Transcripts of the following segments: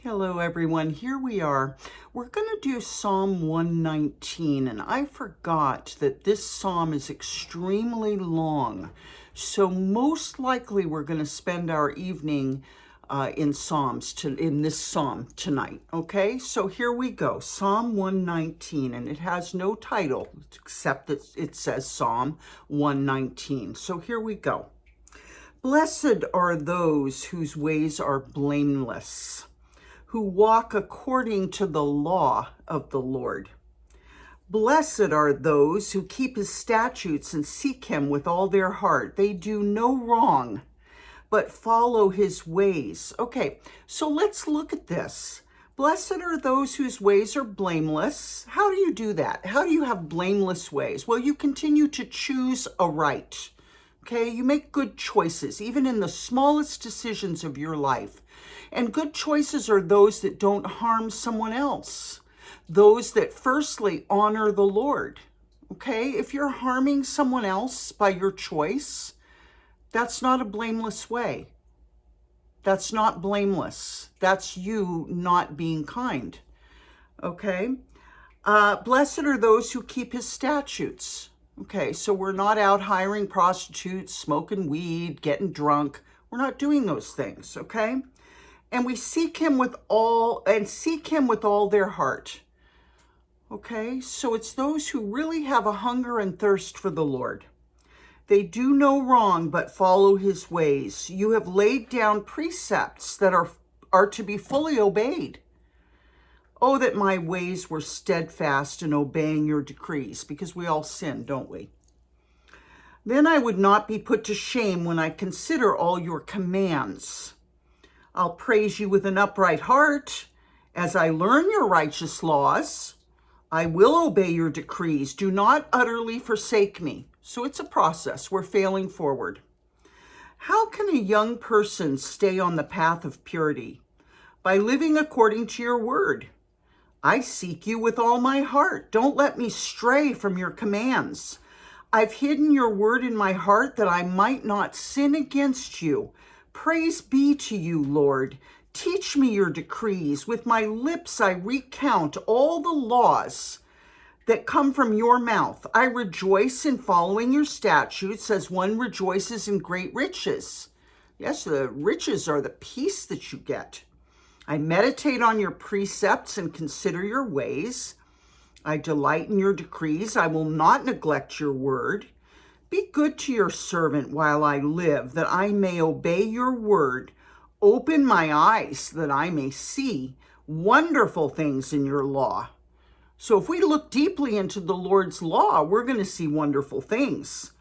Hello, everyone. Here we are. We're going to do Psalm 119, and I forgot that this psalm is extremely long. So most likely we're going to spend our evening in this psalm tonight. Okay, so here we go. Psalm 119, and it has no title except that it says Psalm 119. So here we go. Blessed are those whose ways are blameless, who walk according to the law of the Lord. Blessed are those who keep his statutes and seek him with all their heart. They do no wrong, but follow his ways. Okay, so let's look at this. Blessed are those whose ways are blameless. How do you do that? How do you have blameless ways? Well, you continue to choose aright. Okay, you make good choices, even in the smallest decisions of your life. And good choices are those that don't harm someone else. Those that firstly honor the Lord. Okay, if you're harming someone else by your choice, that's not a blameless way. That's not blameless. That's you not being kind. Okay, blessed are those who keep his statutes. Okay, so we're not out hiring prostitutes, smoking weed, getting drunk. We're not doing those things, okay? And we seek him with all their heart. Okay, so it's those who really have a hunger and thirst for the Lord. They do no wrong but follow his ways. You have laid down precepts that are to be fully obeyed. Oh, that my ways were steadfast in obeying your decrees, because we all sin, don't we? Then I would not be put to shame when I consider all your commands. I'll praise you with an upright heart. As I learn your righteous laws, I will obey your decrees. Do not utterly forsake me. So it's a process. We're failing forward. How can a young person stay on the path of purity? By living according to your word. I seek you with all my heart. Don't let me stray from your commands. I've hidden your word in my heart that I might not sin against you. Praise be to you, Lord. Teach me your decrees. With my lips I recount all the laws that come from your mouth. I rejoice in following your statutes as one rejoices in great riches. Yes, the riches are the peace that you get. I meditate on your precepts and consider your ways. I delight in your decrees. I will not neglect your word. Be good to your servant while I live, that I may obey your word. Open my eyes that I may see wonderful things in your law. So if we look deeply into the Lord's law, we're going to see wonderful things.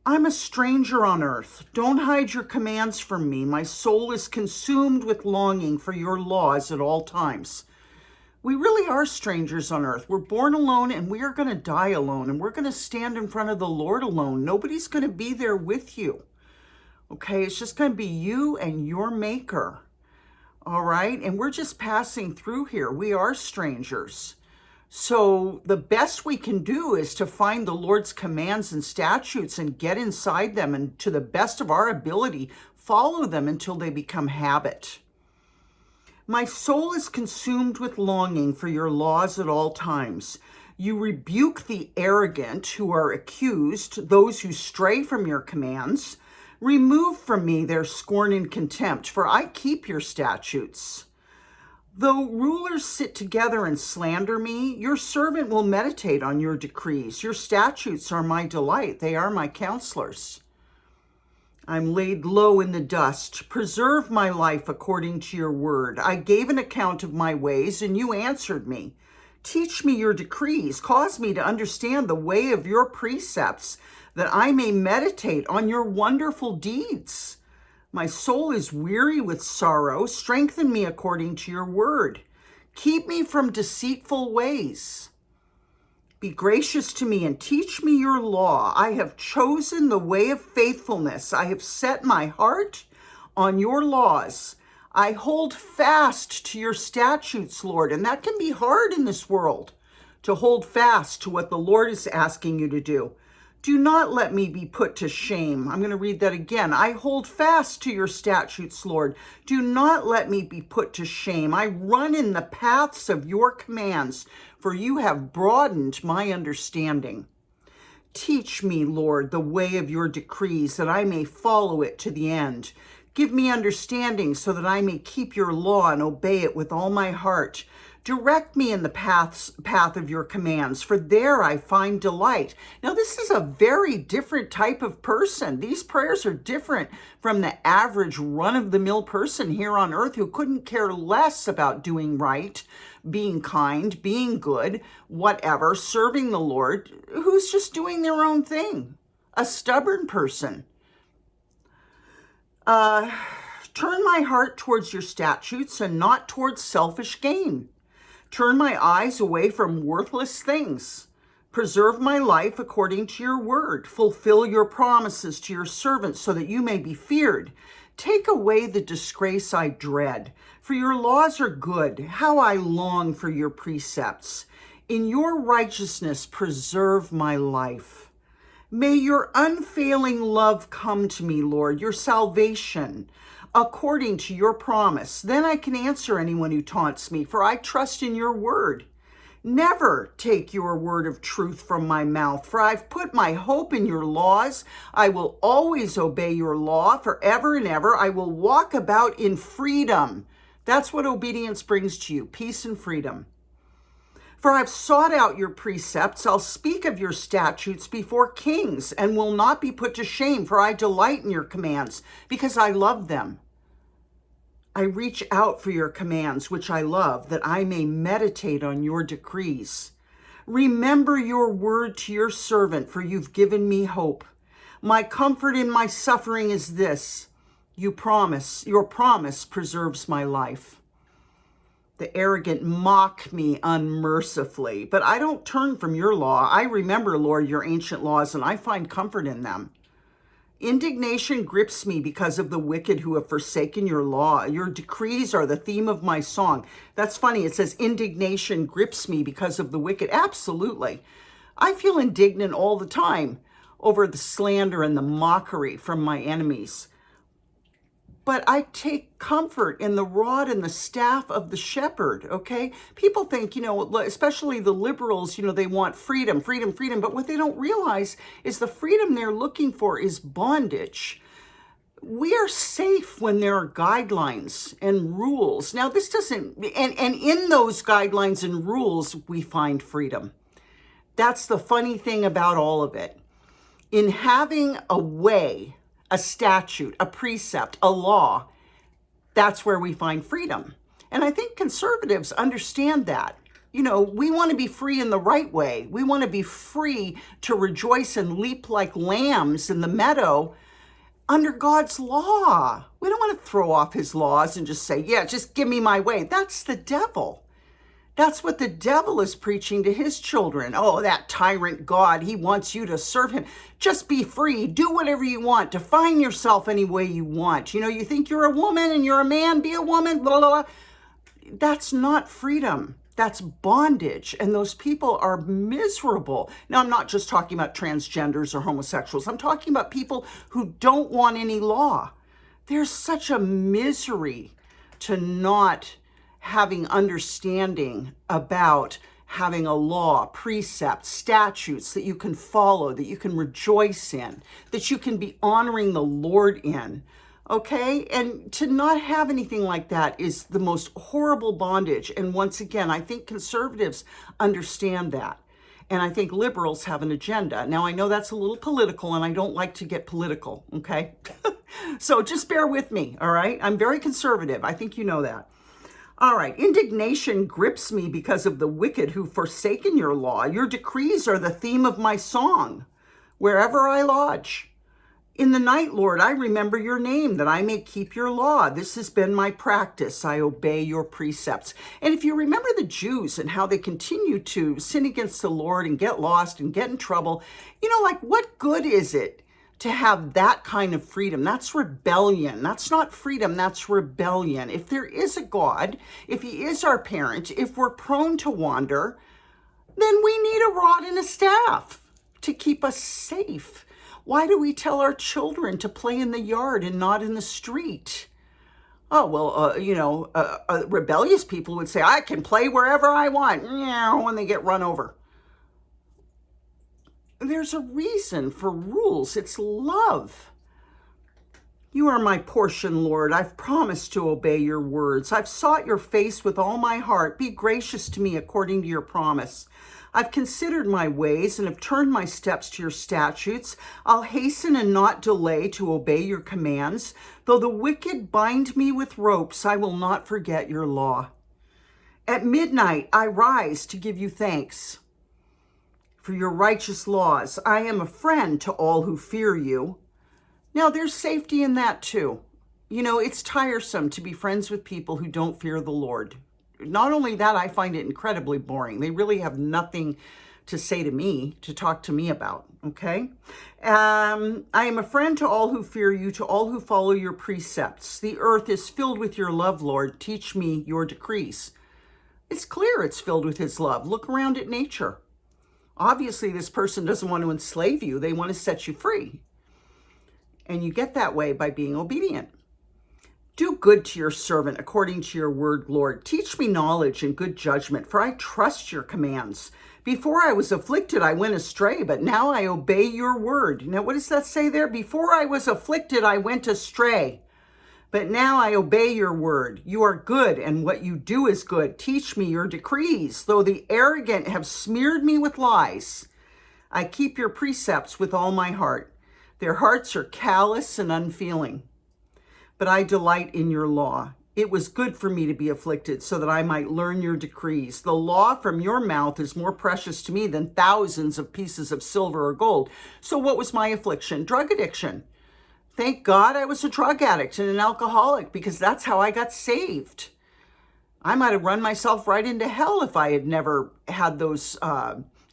I'm a stranger on earth. Don't hide your commands from me. My soul is consumed with longing for your laws at all times. We really are strangers on earth. We're born alone and we are going to die alone, and we're going to stand in front of the Lord alone. Nobody's going to be there with you. Okay, it's just going to be you and your maker. All right, and we're just passing through here. We are strangers. So the best we can do is to find the Lord's commands and statutes and get inside them, and to the best of our ability, follow them until they become habit. My soul is consumed with longing for your laws at all times. You rebuke the arrogant who are accused, those who stray from your commands. Remove from me their scorn and contempt, for I keep your statutes. Though rulers sit together and slander me, your servant will meditate on your decrees. Your statutes are my delight. They are my counselors. I'm laid low in the dust. Preserve my life according to your word. I gave an account of my ways, and you answered me. Teach me your decrees. Cause me to understand the way of your precepts, that I may meditate on your wonderful deeds. My soul is weary with sorrow. Strengthen me according to your word. Keep me from deceitful ways. Be gracious to me and teach me your law. I have chosen the way of faithfulness. I have set my heart on your laws. I hold fast to your statutes, Lord. And that can be hard in this world, to hold fast to what the Lord is asking you to do. Do not let me be put to shame. I'm going to read that again. I hold fast to your statutes, Lord. Do not let me be put to shame. I run in the paths of your commands, for you have broadened my understanding. Teach me, Lord, the way of your decrees, that I may follow it to the end. Give me understanding so that I may keep your law and obey it with all my heart. Direct me in the path of your commands, for there I find delight. Now, this is a very different type of person. These prayers are different from the average run-of-the-mill person here on earth who couldn't care less about doing right, being kind, being good, whatever, serving the Lord, who's just doing their own thing. A stubborn person. Turn my heart towards your statutes and not towards selfish gain. Turn my eyes away from worthless things. Preserve my life according to your word. Fulfill your promises to your servants so that you may be feared. Take away the disgrace I dread, for your laws are good. How I long for your precepts. In your righteousness, preserve my life. May your unfailing love come to me, Lord, your salvation, according to your promise. Then I can answer anyone who taunts me, for I trust in your word. Never take your word of truth from my mouth, for I've put my hope in your laws. I will always obey your law forever and ever. I will walk about in freedom. That's what obedience brings to you, peace and freedom. For I've sought out your precepts. I'll speak of your statutes before kings and will not be put to shame, for I delight in your commands because I love them. I reach out for your commands, which I love, that I may meditate on your decrees. Remember your word to your servant, for you've given me hope. My comfort in my suffering is this: your promise preserves my life. The arrogant mock me unmercifully, but I don't turn from your law. I remember, Lord, your ancient laws, and I find comfort in them. Indignation grips me because of the wicked who have forsaken your law. Your decrees are the theme of my song. That's funny. It says indignation grips me because of the wicked. Absolutely. I feel indignant all the time over the slander and the mockery from my enemies. But I take comfort in the rod and the staff of the shepherd, okay? People think, especially the liberals, they want freedom. But what they don't realize is the freedom they're looking for is bondage. We are safe when there are guidelines and rules. Now, this doesn't, and in those guidelines and rules, we find freedom. That's the funny thing about all of it. In having a way, a statute, a precept, a law, that's where we find freedom. And I think conservatives understand that. We want to be free in the right way. We want to be free to rejoice and leap like lambs in the meadow under God's law. We don't want to throw off his laws and just say, yeah, just give me my way. That's the devil. That's what the devil is preaching to his children. Oh, that tyrant God, he wants you to serve him. Just be free. Do whatever you want. Define yourself any way you want. You think you're a woman and you're a man, be a woman, blah, blah, blah. That's not freedom. That's bondage. And those people are miserable. Now, I'm not just talking about transgenders or homosexuals. I'm talking about people who don't want any law. There's such a misery to not having understanding about having a law, precepts, statutes that you can follow, that you can rejoice in, that you can be honoring the Lord in, okay? And to not have anything like that is the most horrible bondage. And once again, I think conservatives understand that. And I think liberals have an agenda. Now, I know that's a little political, and I don't like to get political, okay? So just bear with me, all right? I'm very conservative. I think you know that. All right, indignation grips me because of the wicked who've forsaken your law. Your decrees are the theme of my song, wherever I lodge. In the night, Lord, I remember your name, that I may keep your law. This has been my practice. I obey your precepts. And if you remember the Jews and how they continue to sin against the Lord and get lost and get in trouble, what good is it to have that kind of freedom? That's rebellion. That's not freedom, that's rebellion. If there is a God, if he is our parent, if we're prone to wander, then we need a rod and a staff. to keep us safe. Why do we tell our children to play in the yard and not in the street? Oh, well, rebellious people would say, I can play wherever I want, when they get run over. There's a reason for rules. It's love. You are my portion, Lord. I've promised to obey your words. I've sought your face with all my heart. Be gracious to me according to your promise. I've considered my ways and have turned my steps to your statutes. I'll hasten and not delay to obey your commands. Though the wicked bind me with ropes, I will not forget your law. At midnight, I rise to give you thanks for your righteous laws. I am a friend to all who fear you. Now, there's safety in that too. It's tiresome to be friends with people who don't fear the Lord. Not only that, I find it incredibly boring. They really have nothing to say to me, to talk to me about, okay? I am a friend to all who fear you, to all who follow your precepts. The earth is filled with your love, Lord. Teach me your decrees. It's clear it's filled with his love. Look around at nature. Obviously, this person doesn't want to enslave you. They want to set you free. And you get that way by being obedient. Do good to your servant according to your word, Lord. Teach me knowledge and good judgment, for I trust your commands. Before I was afflicted, I went astray, but now I obey your word. Now, what does that say there? Before I was afflicted, I went astray, but now I obey your word. You are good, and what you do is good. Teach me your decrees. Though the arrogant have smeared me with lies, I keep your precepts with all my heart. Their hearts are callous and unfeeling, but I delight in your law. It was good for me to be afflicted so that I might learn your decrees. The law from your mouth is more precious to me than thousands of pieces of silver or gold. So what was my affliction? Drug addiction. Thank God I was a drug addict and an alcoholic, because that's how I got saved. I might have run myself right into hell if I had never had those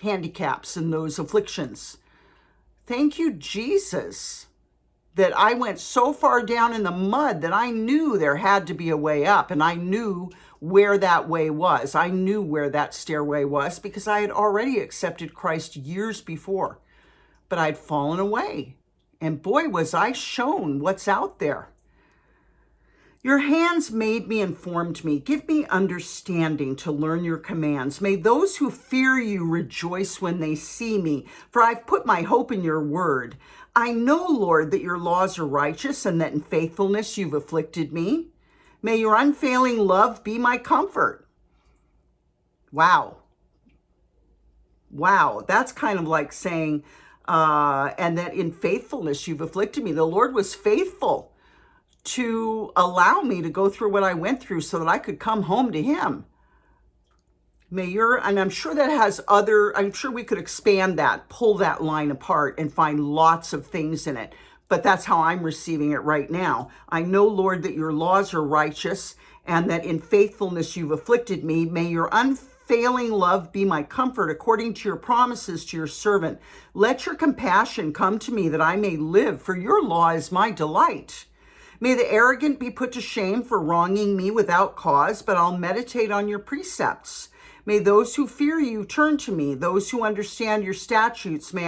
handicaps and those afflictions. Thank you, Jesus, that I went so far down in the mud that I knew there had to be a way up, and I knew where that way was. I knew where that stairway was because I had already accepted Christ years before, but I'd fallen away. And boy, was I shown what's out there. Your hands made me and formed me. Give me understanding to learn your commands. May those who fear you rejoice when they see me, for I've put my hope in your word. I know, Lord, that your laws are righteous and that in faithfulness you've afflicted me. May your unfailing love be my comfort. Wow. That's kind of like saying, and that in faithfulness you've afflicted me. The Lord was faithful to allow me to go through what I went through so that I could come home to him. And I'm sure that has I'm sure we could expand that, pull that line apart and find lots of things in it. But that's how I'm receiving it right now. I know, Lord, that your laws are righteous and that in faithfulness you've afflicted me. May your unfailing love be my comfort according to your promises to your servant. Let your compassion come to me that I may live, for your law is my delight. May the arrogant be put to shame for wronging me without cause, but I'll meditate on your precepts. May those who fear you turn to me. Those who understand your statutes, may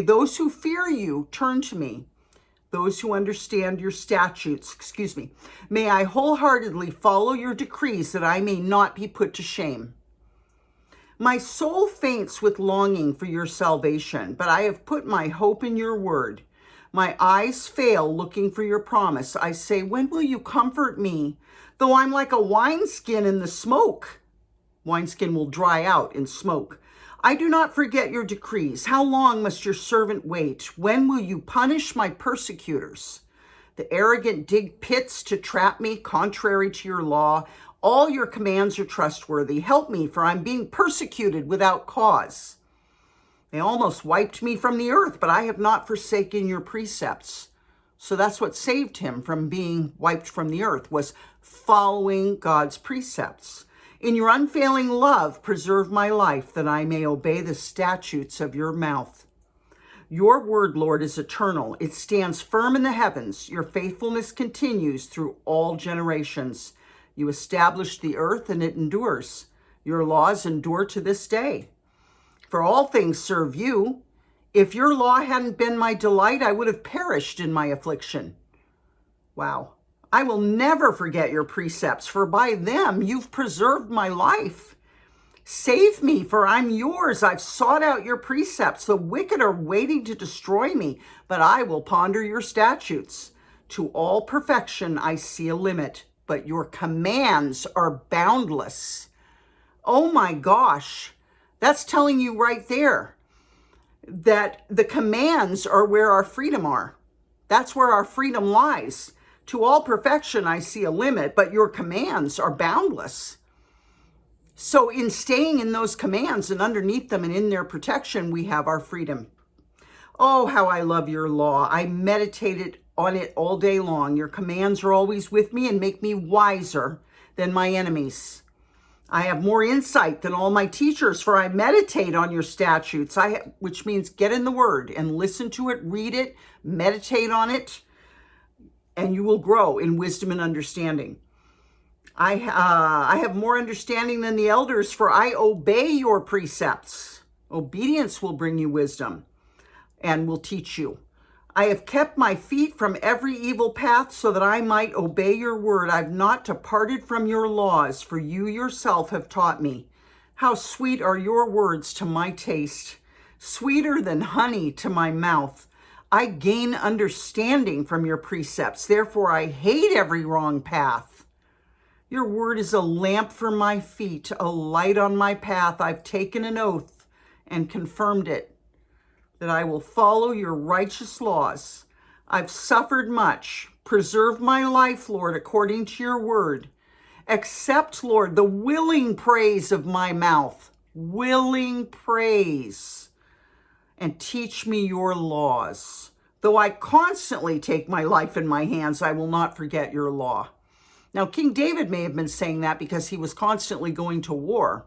those who fear you turn to me. Those who understand your statutes, may I wholeheartedly follow your decrees that I may not be put to shame. My soul faints with longing for your salvation, but I have put my hope in your word. My eyes fail looking for your promise. I say, when will you comfort me? Though I'm like a wineskin in the smoke. Wineskin will dry out in smoke. I do not forget your decrees. How long must your servant wait? When will you punish my persecutors? The arrogant dig pits to trap me, contrary to your law. All your commands are trustworthy. Help me, for I'm being persecuted without cause. They almost wiped me from the earth, but I have not forsaken your precepts. So that's what saved him from being wiped from the earth, was following God's precepts. In your unfailing love, preserve my life, that I may obey the statutes of your mouth. Your word, Lord, is eternal. It stands firm in the heavens. Your faithfulness continues through all generations. You established the earth and it endures. Your laws endure to this day. For all things serve you. If your law hadn't been my delight, I would have perished in my affliction. Wow. I will never forget your precepts, for by them you've preserved my life. Save me, for I'm yours. I've sought out your precepts. The wicked are waiting to destroy me, but I will ponder your statutes. To all perfection I see a limit, but your commands are boundless. Oh my gosh, that's telling you right there that the commands are where our freedom are. That's where our freedom lies. To all perfection I see a limit, but your commands are boundless. So in staying in those commands and underneath them and in their protection, we have our freedom. Oh, how I love your law. I meditated on it all day long. Your commands are always with me and make me wiser than my enemies. I have more insight than all my teachers, for I meditate on your statutes, which means get in the word and listen to it, read it, meditate on it, and you will grow in wisdom and understanding. I have more understanding than the elders, for I obey your precepts. Obedience will bring you wisdom and will teach you. I have kept my feet from every evil path so that I might obey your word. I've not departed from your laws, for you yourself have taught me. How sweet are your words to my taste, sweeter than honey to my mouth. I gain understanding from your precepts. Therefore, I hate every wrong path. Your word is a lamp for my feet, a light on my path. I've taken an oath and confirmed it, that I will follow your righteous laws. I've suffered much. Preserve my life, Lord, according to your word. Accept, Lord, the willing praise of my mouth, willing praise, and teach me your laws. Though I constantly take my life in my hands, I will not forget your law. Now, King David may have been saying that because he was constantly going to war.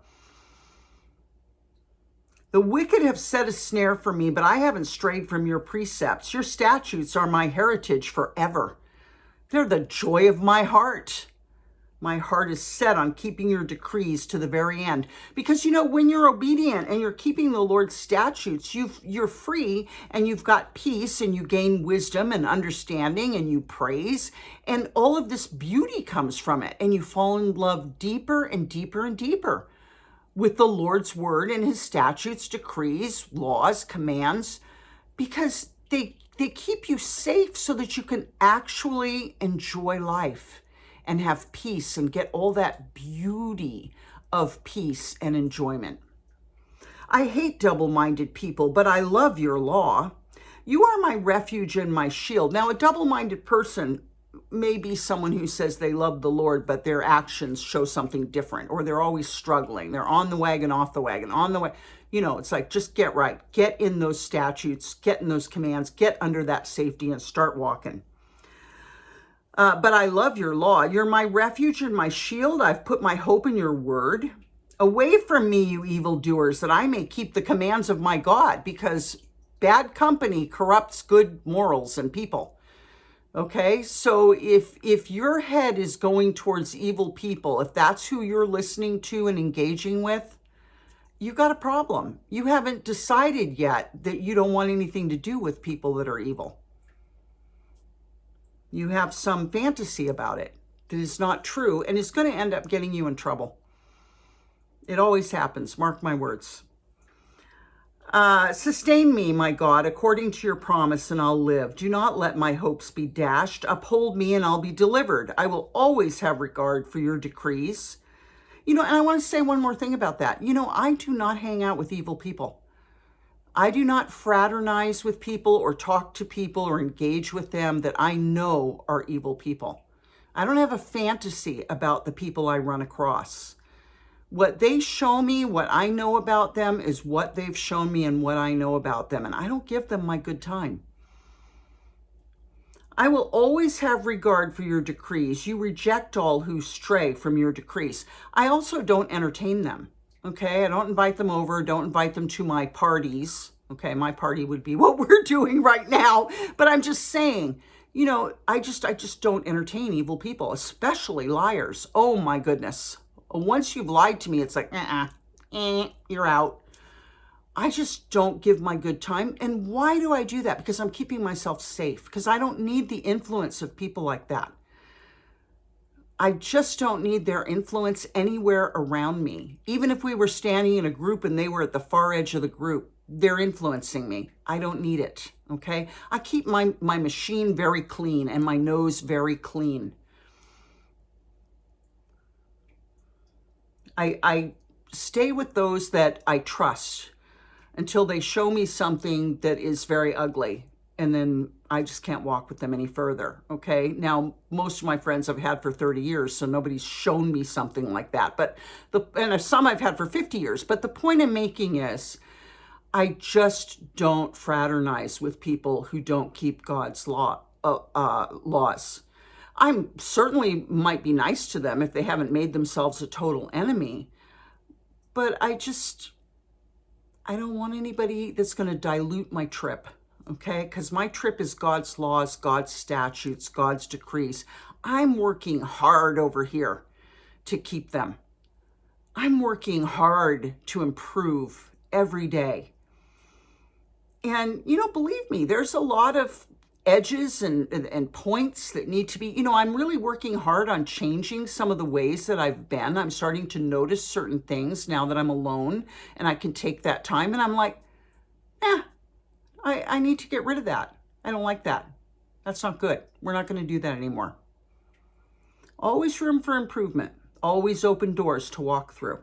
The wicked have set a snare for me, but I haven't strayed from your precepts. Your statutes are my heritage forever. They're the joy of my heart. My heart is set on keeping your decrees to the very end. Because, when you're obedient and you're keeping the Lord's statutes, you're free and you've got peace and you gain wisdom and understanding and you praise. And all of this beauty comes from it. And you fall in love deeper and deeper and deeper with the Lord's word and his statutes, decrees, laws, commands, because they keep you safe so that you can actually enjoy life and have peace and get all that beauty of peace and enjoyment. I hate double-minded people, but I love your law. You are my refuge and my shield. Now, a double-minded person may be someone who says they love the Lord, but their actions show something different, or they're always struggling. They're on the wagon, off the wagon, on the way. It's like, just get right. Get in those statutes, get in those commands, get under that safety and start walking. But I love your law. You're my refuge and my shield. I've put my hope in your word. Away from me, you evildoers, that I may keep the commands of my God, because bad company corrupts good morals and people. Okay, so if your head is going towards evil people, if that's who you're listening to and engaging with, you got a problem. You haven't decided yet that you don't want anything to do with people that are evil. You have some fantasy about it that is not true and is going to end up getting you in trouble. It always happens, mark my words. Sustain me, my God, according to your promise, and I'll live. Do not let my hopes be dashed. Uphold me, and I'll be delivered. I will always have regard for your decrees. And I want to say one more thing about that. I do not hang out with evil people. I do not fraternize with people or talk to people or engage with them that I know are evil people. I don't have a fantasy about the people I run across. What they show me, what I know about them, is what they've shown me and what I know about them. And I don't give them my good time. I will always have regard for your decrees. You reject all who stray from your decrees. I also don't entertain them. Okay, I don't invite them over. Don't invite them to my parties. Okay, my party would be what we're doing right now. But I'm just saying, I just don't entertain evil people, especially liars. Oh my goodness. Once you've lied to me, it's like, you're out. I just don't give my good time. And why do I do that? Because I'm keeping myself safe, because I don't need the influence of people like that. I just don't need their influence anywhere around me. Even if we were standing in a group and they were at the far edge of the group, they're influencing me. I don't need it, okay? I keep my machine very clean and my nose very clean. I stay with those that I trust until they show me something that is very ugly. And then I just can't walk with them any further, okay? Now, most of my friends I've had for 30 years, so nobody's shown me something like that. And some I've had for 50 years. But the point I'm making is, I just don't fraternize with people who don't keep God's laws. I certainly might be nice to them if they haven't made themselves a total enemy. But I don't want anybody that's going to dilute my trip. Okay, because my trip is God's laws, God's statutes, God's decrees. I'm working hard over here to keep them. I'm working hard to improve every day. And, believe me, there's a lot of edges and points that need to be, I'm really working hard on changing some of the ways that I've been. I'm starting to notice certain things now that I'm alone and I can take that time. And I'm like, I need to get rid of that. I don't like that. That's not good. We're not going to do that anymore. Always room for improvement. Always open doors to walk through.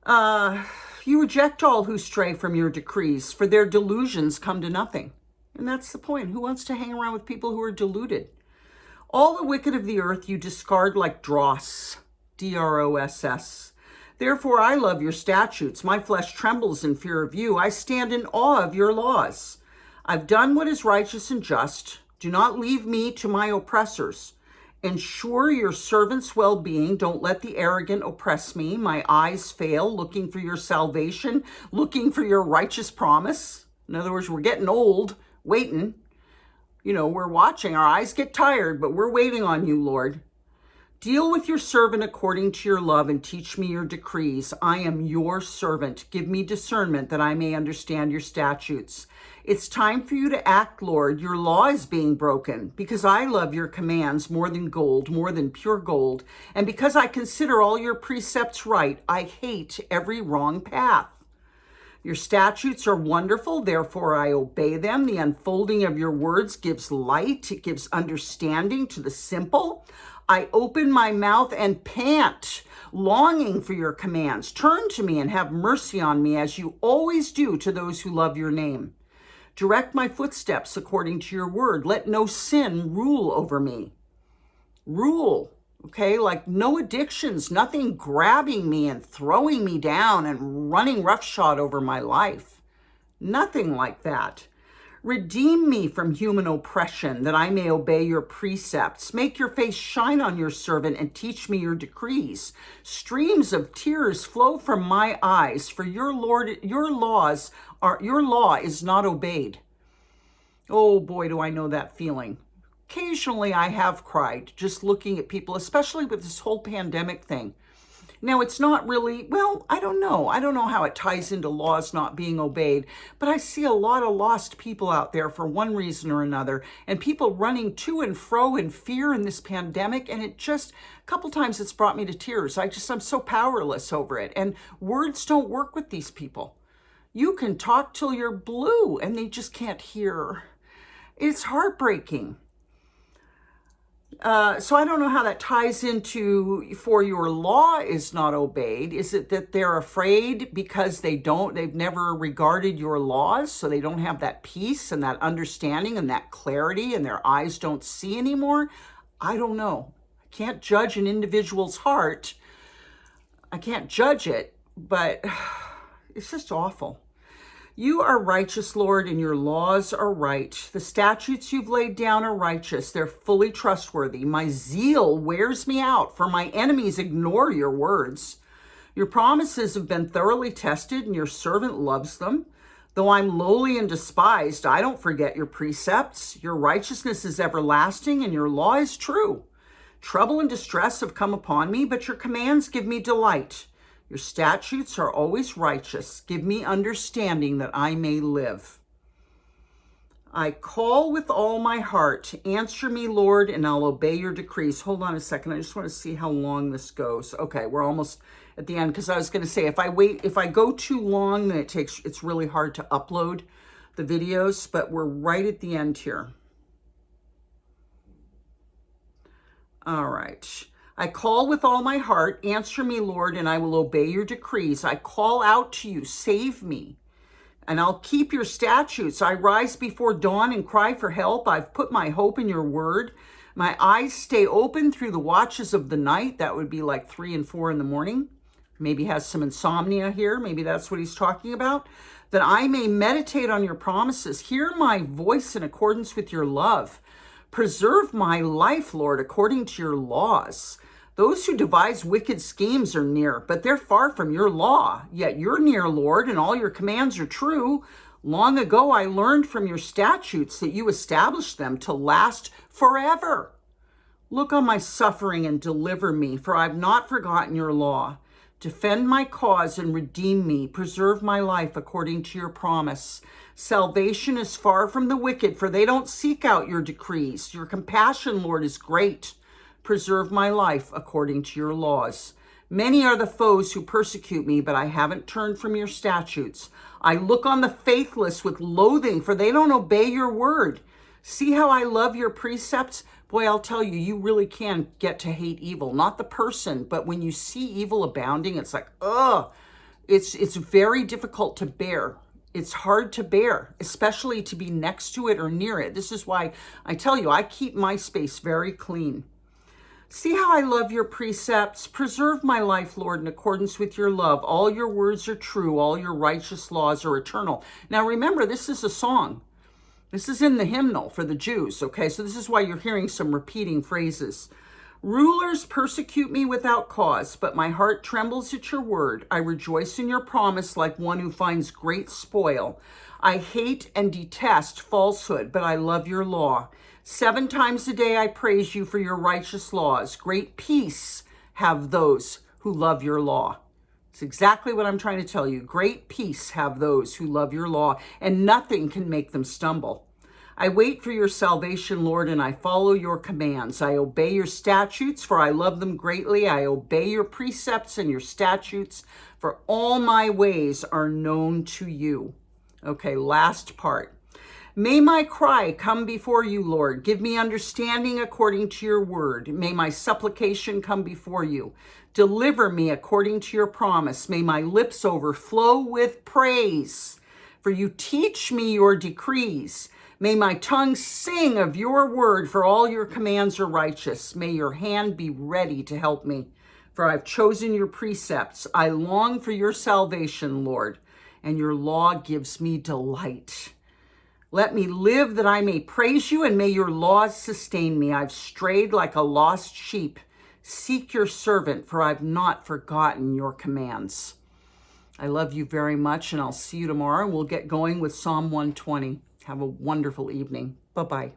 You reject all who stray from your decrees, for their delusions come to nothing. And that's the point. Who wants to hang around with people who are deluded? All the wicked of the earth you discard like dross, D-R-O-S-S. Therefore, I love your statutes. My flesh trembles in fear of you. I stand in awe of your laws. I've done what is righteous and just. Do not leave me to my oppressors. Ensure your servant's well-being. Don't let the arrogant oppress me. My eyes fail, looking for your salvation, looking for your righteous promise. In other words, we're getting old, waiting. We're watching. Our eyes get tired, but we're waiting on you, Lord. Deal with your servant according to your love and teach me your decrees. I am your servant. Give me discernment that I may understand your statutes. It's time for you to act, Lord. Your law is being broken because I love your commands more than gold, more than pure gold. And because I consider all your precepts right, I hate every wrong path. Your statutes are wonderful, therefore I obey them. The unfolding of your words gives light. It gives understanding to the simple. I open my mouth and pant, longing for your commands. Turn to me and have mercy on me, as you always do to those who love your name. Direct my footsteps according to your word. Let no sin rule over me. Rule, okay? Like no addictions, nothing grabbing me and throwing me down and running roughshod over my life. Nothing like that. Redeem me from human oppression, that I may obey your precepts. Make your face shine on your servant and teach me your decrees. Streams of tears flow from my eyes, for your law is not obeyed. Oh boy, do I know that feeling. Occasionally I have cried just looking at people, especially with this whole pandemic thing. Now, it's not really, I don't know. I don't know how it ties into laws not being obeyed, but I see a lot of lost people out there for one reason or another, and people running to and fro in fear in this pandemic, and a couple times it's brought me to tears. I'm so powerless over it, and words don't work with these people. You can talk till you're blue, and they just can't hear. It's heartbreaking. So I don't know how that ties into, for your law is not obeyed. Is it that they're afraid because they've never regarded your laws, so they don't have that peace and that understanding and that clarity, and their eyes don't see anymore? I don't know. I can't judge an individual's heart. I can't judge it, but it's just awful. You are righteous, Lord, and your laws are right. The statutes you've laid down are righteous. They're fully trustworthy. My zeal wears me out, for my enemies ignore your words. Your promises have been thoroughly tested, and your servant loves them. Though I'm lowly and despised, I don't forget your precepts. Your righteousness is everlasting, and your law is true. Trouble and distress have come upon me, but your commands give me delight. Your statutes are always righteous. Give me understanding that I may live. I call with all my heart. Answer me, Lord, and I'll obey your decrees. Hold on a second. I just want to see how long this goes. Okay, we're almost at the end, because I was going to say, if I go too long, then it's really hard to upload the videos, but we're right at the end here. All right. I call with all my heart. Answer me, Lord, and I will obey your decrees. I call out to you. Save me, and I'll keep your statutes. I rise before dawn and cry for help. I've put my hope in your word. My eyes stay open through the watches of the night. That would be like 3 and 4 in the morning. Maybe has some insomnia here. Maybe that's what he's talking about. That I may meditate on your promises. Hear my voice in accordance with your love. Preserve my life, Lord, according to your laws. Those who devise wicked schemes are near, but they're far from your law. Yet you're near, Lord, and all your commands are true. Long ago, I learned from your statutes that you established them to last forever. Look on my suffering and deliver me, for I've not forgotten your law. Defend my cause and redeem me. Preserve my life according to your promise. Salvation is far from the wicked, for they don't seek out your decrees. Your compassion, Lord, is great. Preserve my life according to your laws. Many are the foes who persecute me, but I haven't turned from your statutes. I look on the faithless with loathing, for they don't obey your word. See how I love your precepts? Boy, I'll tell you, you really can get to hate evil. Not the person, but when you see evil abounding, it's like, ugh. It's very difficult to bear. It's hard to bear, especially to be next to it or near it. This is why I tell you, I keep my space very clean. See how I love your precepts. Preserve my life, Lord, in accordance with your love. All your words are true. All your righteous laws are eternal. Now remember, this is a song. This is in the hymnal for the Jews, okay? So this is why you're hearing some repeating phrases. Rulers persecute me without cause, but my heart trembles at your word. I rejoice in your promise like one who finds great spoil. I hate and detest falsehood, but I love your law. 7 times a day I praise you for your righteous laws. Great peace have those who love your law. It's exactly what I'm trying to tell you. Great peace have those who love your law, and nothing can make them stumble. I wait for your salvation, Lord, and I follow your commands. I obey your statutes, for I love them greatly. I obey your precepts and your statutes, for all my ways are known to you. Okay, last part. May my cry come before you, Lord. Give me understanding according to your word. May my supplication come before you. Deliver me according to your promise. May my lips overflow with praise. For you teach me your decrees. May my tongue sing of your word, for all your commands are righteous. May your hand be ready to help me, for I've chosen your precepts. I long for your salvation, Lord, and your law gives me delight. Let me live that I may praise you, and may your laws sustain me. I've strayed like a lost sheep. Seek your servant, for I've not forgotten your commands. I love you very much, and I'll see you tomorrow. We'll get going with Psalm 120. Have a wonderful evening. Bye-bye.